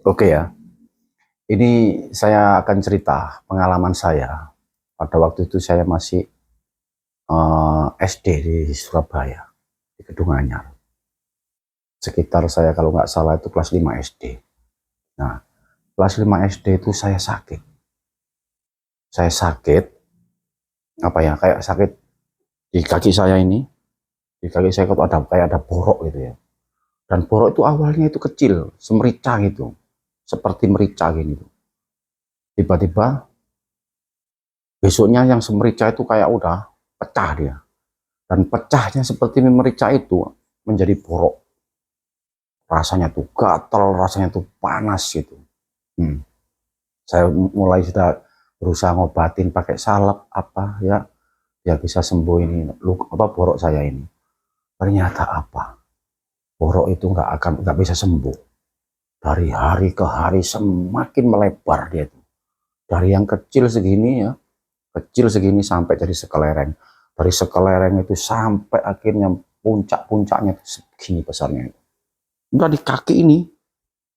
Oke ya, ini saya akan cerita pengalaman saya. Pada waktu itu saya masih SD di Surabaya, di Kedung Anyar. Sekitar saya kalau nggak salah itu kelas 5 SD. Nah, kelas 5 SD itu saya sakit. Saya sakit, apa ya, kayak sakit di kaki saya ini. Di kaki saya kok ada kayak ada borok gitu ya. Dan borok itu awalnya itu kecil, semerica gitu. Seperti merica gini. Tiba-tiba besoknya yang semerica itu kayak udah pecah dia. Dan pecahnya seperti merica itu menjadi borok. Rasanya tuh gatal, rasanya tuh panas gitu. Saya mulai sudah berusaha ngobatin pakai salep apa ya, biar bisa sembuh ini borok saya ini. Ternyata apa? Borok itu nggak bisa sembuh. Dari hari ke hari semakin melebar dia itu. Dari yang kecil segini ya, kecil segini sampai jadi sekelereng. Dari sekelereng itu sampai akhirnya puncak-puncaknya segini besarnya. Enggak, di kaki ini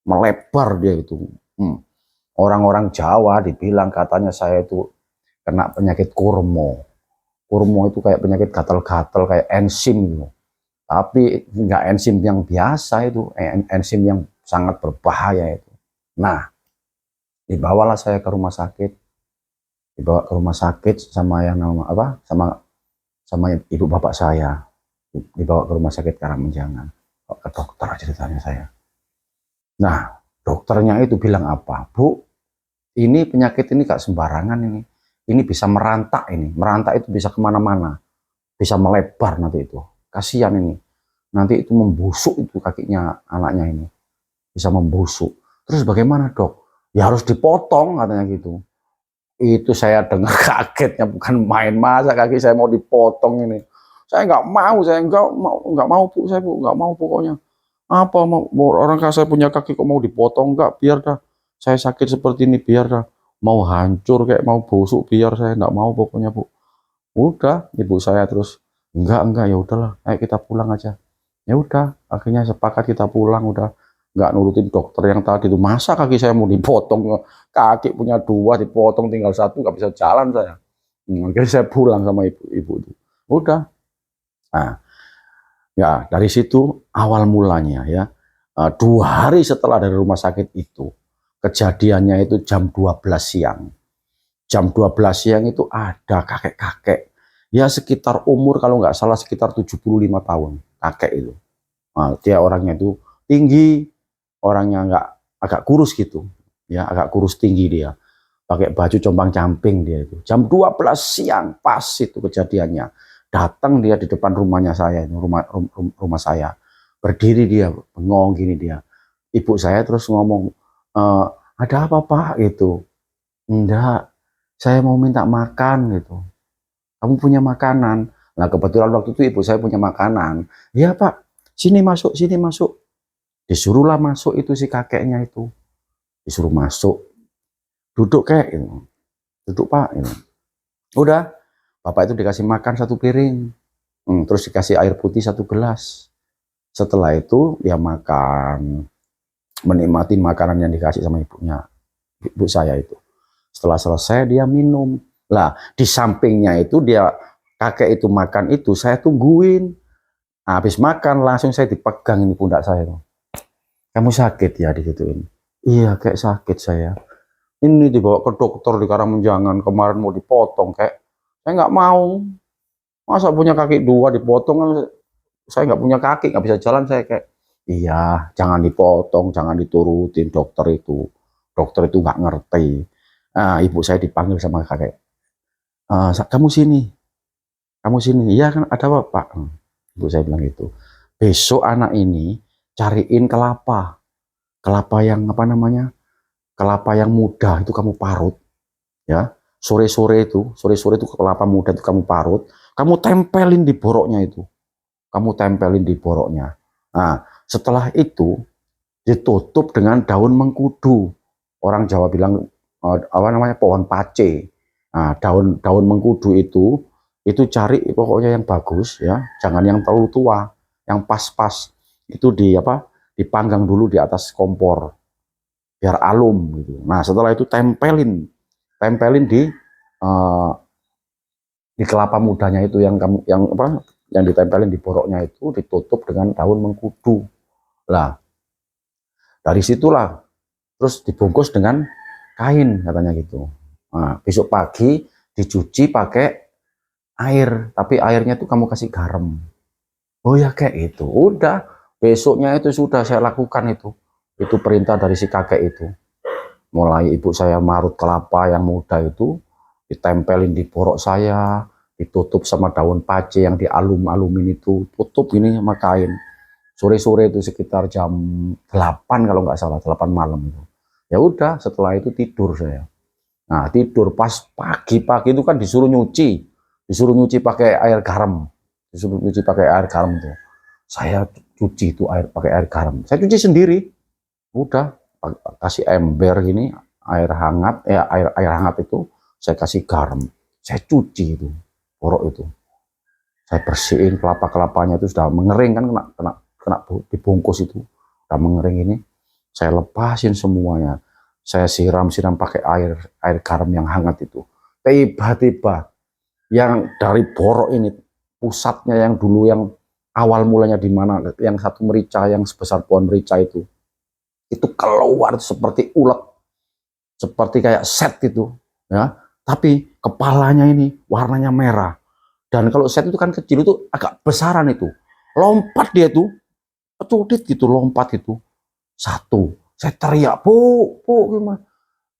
melebar dia itu. Orang-orang Jawa dibilang katanya saya itu kena penyakit kurmo. Kurmo itu kayak penyakit gatal-gatal kayak enzim gitu. Tapi enggak enzim yang biasa itu, enzim yang sangat berbahaya itu. Nah, dibawalah saya ke rumah sakit. Dibawa ke rumah sakit sama yang nama apa? Sama ibu bapak saya. Dibawa ke rumah sakit Karangmenjangan. Ke dokter ceritanya saya. Nah, dokternya itu bilang apa? Bu, ini penyakit ini gak sembarangan ini. Ini bisa merantak ini. Merantak itu bisa kemana-mana. Bisa melebar nanti itu. Kasihan ini. Nanti itu membusuk itu kakinya anaknya ini. Bisa membusuk. Terus bagaimana dok? Ya harus dipotong katanya gitu. Itu saya dengar kagetnya bukan main, masa kaki saya mau dipotong ini. Saya nggak mau, nggak mau bu, saya bu nggak mau pokoknya. Apa mau orang saya punya kaki kok mau dipotong? Nggak, biar dah. Saya sakit seperti ini biar dah. Mau hancur kayak mau busuk biar, saya nggak mau pokoknya bu. Udah, ibu saya terus enggak ya udahlah, ayo kita pulang aja. Ya udah, akhirnya sepakat kita pulang, udah nggak nurutin dokter yang tadi itu. Masa kaki saya mau dipotong, kaki punya dua dipotong tinggal satu, nggak bisa jalan saya. Akhirnya saya pulang sama ibu itu. Udah. Nah, ya dari situ awal mulanya ya. 2 hari setelah dari rumah sakit itu, kejadiannya itu jam 12 siang. Jam 12 siang itu ada kakek-kakek. Ya sekitar umur kalau nggak salah sekitar 75 tahun. Kakek itu. Nah, dia orangnya itu tinggi, orangnya agak kurus gitu. Ya, agak kurus tinggi dia. Pakai baju compang-camping dia itu. Jam 12 siang pas itu kejadiannya. Datang dia di depan rumahnya saya, rumah saya. Berdiri dia, bengong gini dia. Ibu saya terus ngomong, ada apa Pak gitu. Enggak, saya mau minta makan gitu. Kamu punya makanan? Nah kebetulan waktu itu ibu saya punya makanan. Iya Pak, sini masuk, sini masuk. Disuruhlah masuk itu si kakeknya itu. Disuruh masuk. Duduk kayak gitu. Duduk Pak. Gitu. Udah, Bapak itu dikasih makan 1 piring. Terus dikasih air putih 1 gelas. Setelah itu dia makan. Menikmati makanan yang dikasih sama ibu saya itu. Setelah selesai dia minum. Lah di sampingnya itu dia kakek itu makan itu saya tungguin. Nah, habis makan langsung saya dipegang ini pundak saya tuh. Kamu sakit ya di situ ini. Iya kayak sakit saya. Ini dibawa ke dokter di Karangmenjangan kemarin mau dipotong kayak saya nggak mau. Masa punya kaki dua dipotong, saya nggak punya kaki nggak bisa jalan saya kayak. Iya jangan dipotong, jangan diturutin dokter itu. Dokter itu nggak ngerti. Nah, ibu saya dipanggil sama kakek. Kamu sini. Kamu sini. Iya kan ada apa Pak? Ibu saya bilang gitu. Besok anak ini cariin kelapa. Kelapa yang apa namanya? Kelapa yang muda itu kamu parut. Ya. Sore-sore itu kelapa muda itu kamu parut. Kamu tempelin di boroknya itu. Kamu tempelin di boroknya. Nah, setelah itu ditutup dengan daun mengkudu. Orang Jawa bilang apa namanya pohon pace. Nah, daun mengkudu itu cari pokoknya yang bagus ya, jangan yang terlalu tua, yang pas-pas. Itu dipanggang dulu di atas kompor. biar alum gitu. Nah setelah itu tempelin di kelapa mudanya itu yang ditempelin di boroknya itu ditutup dengan daun mengkudu. Lah dari situlah terus dibungkus dengan kain katanya gitu. Nah, besok pagi dicuci pakai air, tapi airnya tuh kamu kasih garam. Oh ya kayak itu. Udah, besoknya itu sudah saya lakukan itu. Itu perintah dari si kakek itu. Mulai ibu saya marut kelapa yang muda itu, ditempelin di borok saya, ditutup sama daun pace yang dialum-alumin itu, tutup ini sama kain. Sore-sore itu sekitar jam 8 kalau nggak salah, 8 malam itu. Ya udah, setelah itu tidur saya. Nah, tidur pas pagi-pagi itu kan disuruh nyuci pakai air garam. Disuruh nyuci pakai air garam tuh. Saya cuci itu air pakai air garam. Saya cuci sendiri. Udah kasih ember gini, air hangat, air hangat itu saya kasih garam. Saya cuci itu, borok itu. Saya bersihin kelapa-kelapanya itu sudah mengering kan kena dibungkus itu. Sudah mengering ini. Saya lepasin semuanya. Saya siram-siram pakai air garam yang hangat itu. Tiba-tiba yang dari borok ini pusatnya yang dulu yang awal mulanya di mana yang satu merica yang sebesar pohon merica itu keluar seperti ulet, seperti kayak set itu ya, tapi kepalanya ini warnanya merah. Dan kalau set itu kan kecil, itu agak besaran itu, lompat dia itu pecudit gitu, lompat itu satu. Saya teriak, bu gimana,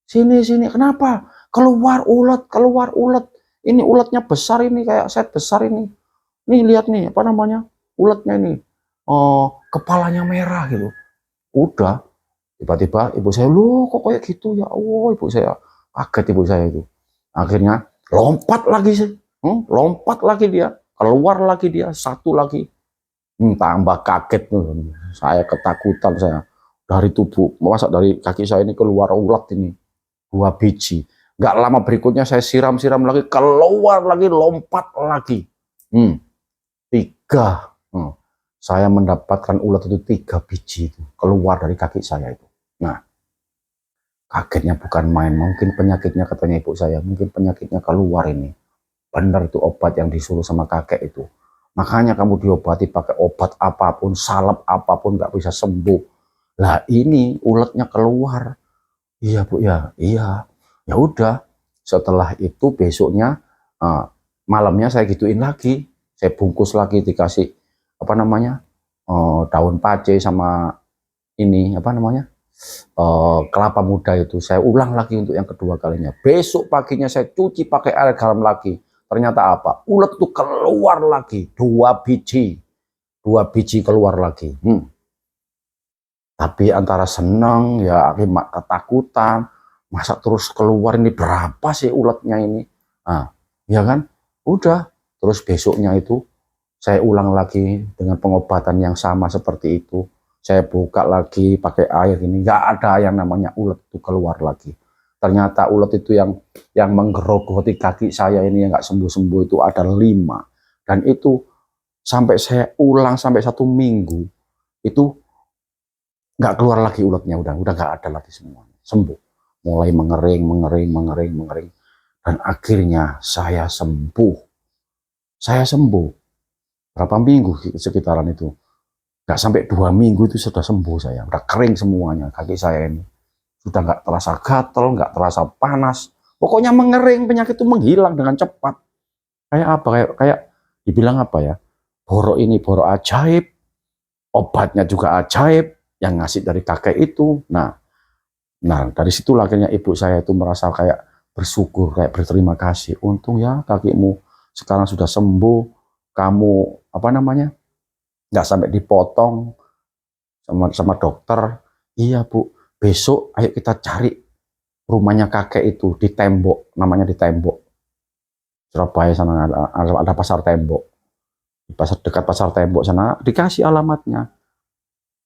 sini kenapa, keluar ulet, ini uletnya besar, ini kayak set besar ini lihat nih apa namanya uletnya ini, kepalanya merah gitu. Udah tiba-tiba ibu saya, lu kok kayak gitu ya Allah, ibu saya kaget, ibu saya itu akhirnya lompat lagi sih, lompat lagi dia, keluar lagi dia satu lagi, tambah kaget tuh saya, ketakutan saya. Dari tubuh, masa dari kaki saya ini keluar ulat ini 2 biji. Nggak lama berikutnya saya siram-siram lagi, keluar lagi, lompat lagi. 3. Saya mendapatkan ulat itu 3 biji itu keluar dari kaki saya itu. Nah, kagetnya bukan main. Mungkin penyakitnya, katanya ibu saya, mungkin penyakitnya keluar ini. Benar itu obat yang disuruh sama kakek itu. Makanya kamu diobati pakai obat apapun, salep apapun nggak bisa sembuh. Lah ini uletnya keluar. Iya bu ya, iya. Ya udah. Setelah itu besoknya malamnya saya gituin lagi. Saya bungkus lagi, dikasih apa namanya daun pace sama ini apa namanya kelapa muda itu. Saya ulang lagi untuk yang kedua kalinya. Besok paginya saya cuci pakai air garam lagi. Ternyata apa? Ulet itu keluar lagi 2 biji. 2 biji keluar lagi. Tapi antara senang ya, ketakutan, masa terus keluar ini berapa sih uletnya ini? Nah, ya kan? Udah. Terus besoknya itu saya ulang lagi dengan pengobatan yang sama seperti itu. Saya buka lagi pakai air ini, nggak ada yang namanya ulet itu keluar lagi. Ternyata ulet itu yang menggerogoti kaki saya ini yang nggak sembuh-sembuh itu ada 5. Dan itu sampai saya ulang sampai 1 minggu itu nggak keluar lagi uletnya, udah nggak ada lagi semuanya, sembuh. Mulai mengering, dan akhirnya saya sembuh. Berapa minggu sekitaran itu, nggak sampai 2 minggu itu sudah sembuh saya, udah kering semuanya kaki saya ini, sudah nggak terasa gatel, nggak terasa panas, pokoknya mengering, penyakit itu menghilang dengan cepat. Kayak apa, kayak dibilang apa ya, borok ini borok ajaib, obatnya juga ajaib, yang ngasih dari kakek itu. Nah dari situ akhirnya ibu saya itu merasa kayak bersyukur, kayak berterima kasih. Untung ya kakimu sekarang sudah sembuh, kamu apa namanya nggak sampai dipotong sama dokter. Iya bu, besok ayo kita cari rumahnya kakek itu di Tembok, namanya di Tembok, Surabaya sana ada pasar Tembok, dekat pasar Tembok sana dikasih alamatnya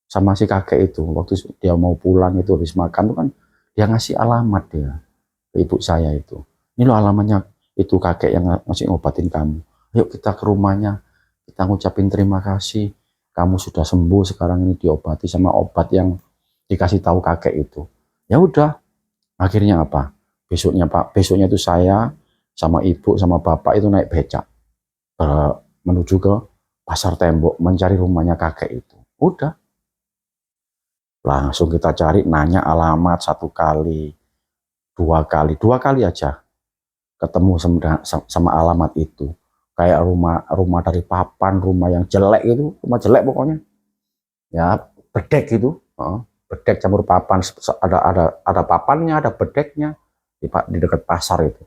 sama si kakek itu. Waktu dia mau pulang itu habis makan tuh kan dia ngasih alamat dia ke ibu saya itu. Ini loh alamatnya, itu kakek yang ngasih ngobatin kamu. Yuk kita ke rumahnya, kita ngucapin terima kasih. Kamu sudah sembuh sekarang ini, diobati sama obat yang dikasih tahu kakek itu. Ya udah, akhirnya apa? Besoknya Pak, besoknya itu saya sama ibu sama bapak itu naik becak eh, menuju ke pasar tembok mencari rumahnya kakek itu. Udah, langsung kita cari, nanya alamat satu kali, dua kali aja ketemu sama alamat itu. Kayak rumah dari papan, rumah yang jelek itu, rumah jelek pokoknya. Ya, bedek itu, bedek campur papan, ada papannya, ada bedeknya di dekat pasar itu.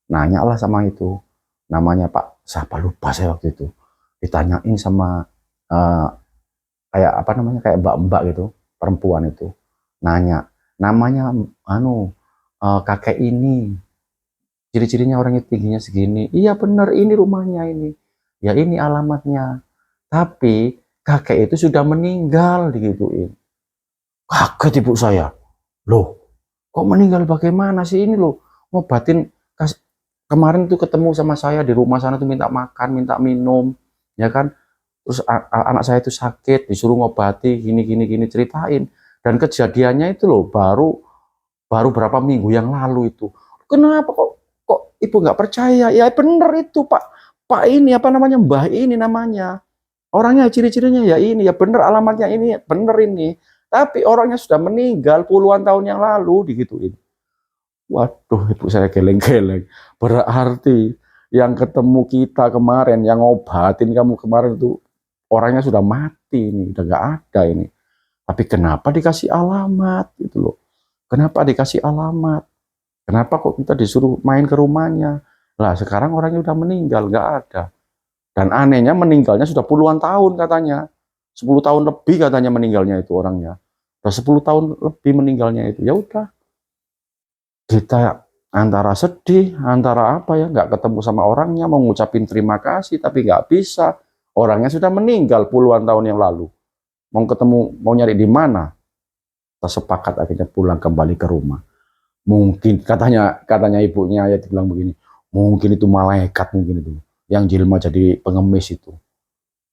Nanya lah sama itu, namanya Pak, siapa lupa saya waktu itu. Ditanyain sama eh, kayak apa namanya, kayak mbak-mbak gitu, perempuan itu. Nanya, namanya kakek ini, ciri-cirinya orangnya tingginya segini. Iya bener, ini rumahnya ini. Ya ini alamatnya. Tapi kakek itu sudah meninggal, digituin. Kaget ibu saya. Loh, kok meninggal bagaimana sih ini loh? Ngobatin kemarin tuh ketemu sama saya di rumah sana tuh minta makan, minta minum, ya kan? Terus anak saya itu sakit, disuruh ngobati, gini ceritain. Dan kejadiannya itu loh baru baru berapa minggu yang lalu itu. Kenapa kok ibu nggak percaya? Ya bener itu Pak. Pak ini apa namanya, Mbah ini namanya. Orangnya ciri-cirinya ya ini, ya bener alamatnya ini, bener ini. Tapi orangnya sudah meninggal puluhan tahun yang lalu, digituin. Waduh, ibu saya geleng-geleng. Berarti yang ketemu kita kemarin, yang ngobatin kamu kemarin itu orangnya sudah mati ini, udah nggak ada ini. Tapi kenapa dikasih alamat gitu loh? Kenapa dikasih alamat? Kenapa kok kita disuruh main ke rumahnya? Lah sekarang orangnya udah meninggal, nggak ada. Dan anehnya meninggalnya sudah puluhan tahun katanya. 10 tahun lebih katanya meninggalnya itu orangnya. Udah 10 tahun lebih meninggalnya itu. Ya udah, kita antara sedih, antara apa ya, nggak ketemu sama orangnya, mau ngucapin terima kasih, tapi nggak bisa. Orangnya sudah meninggal puluhan tahun yang lalu. Mau ketemu, mau nyari di mana? Kita sepakat akhirnya pulang kembali ke rumah. Mungkin katanya ibunya ya dibilang begini, mungkin itu malaikat mungkin itu yang jelma jadi pengemis itu.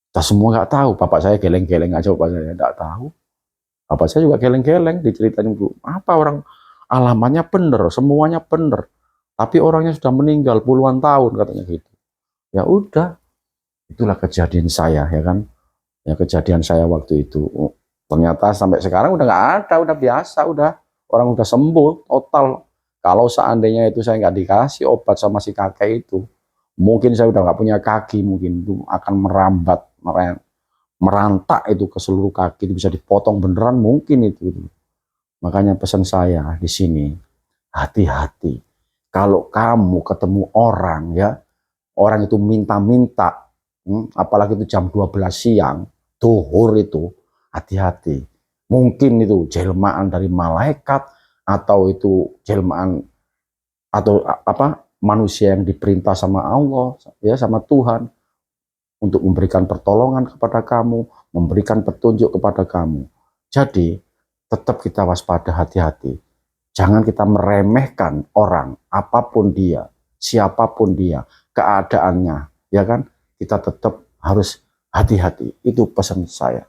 Kita semua nggak tahu. Bapak saya geleng-geleng aja, bapak saya nggak tahu. Bapak saya juga geleng-geleng diceritain dulu. Apa orang alamannya bener, semuanya bener. Tapi orangnya sudah meninggal puluhan tahun katanya gitu. Ya udah, itulah kejadian saya ya kan. Ya kejadian saya waktu itu. Ternyata sampai sekarang udah nggak ada, udah biasa, udah orang udah sembuh total. Kalau seandainya itu saya nggak dikasih obat sama si kakek itu, mungkin saya udah nggak punya kaki, mungkin itu akan merambat, merantak itu ke seluruh kaki, itu bisa dipotong beneran mungkin itu. Makanya pesan saya di sini, hati-hati. Kalau kamu ketemu orang ya, orang itu minta-minta, apalagi itu jam 12 siang, duhur itu, hati-hati. Mungkin itu jelmaan dari malaikat, atau itu jelmaan atau apa manusia yang diperintah sama Allah ya, sama Tuhan untuk memberikan pertolongan kepada kamu, memberikan petunjuk kepada kamu. Jadi tetap kita waspada, hati-hati. Jangan kita meremehkan orang, apapun dia, siapapun dia, keadaannya, ya kan? Kita tetap harus hati-hati. Itu pesan saya.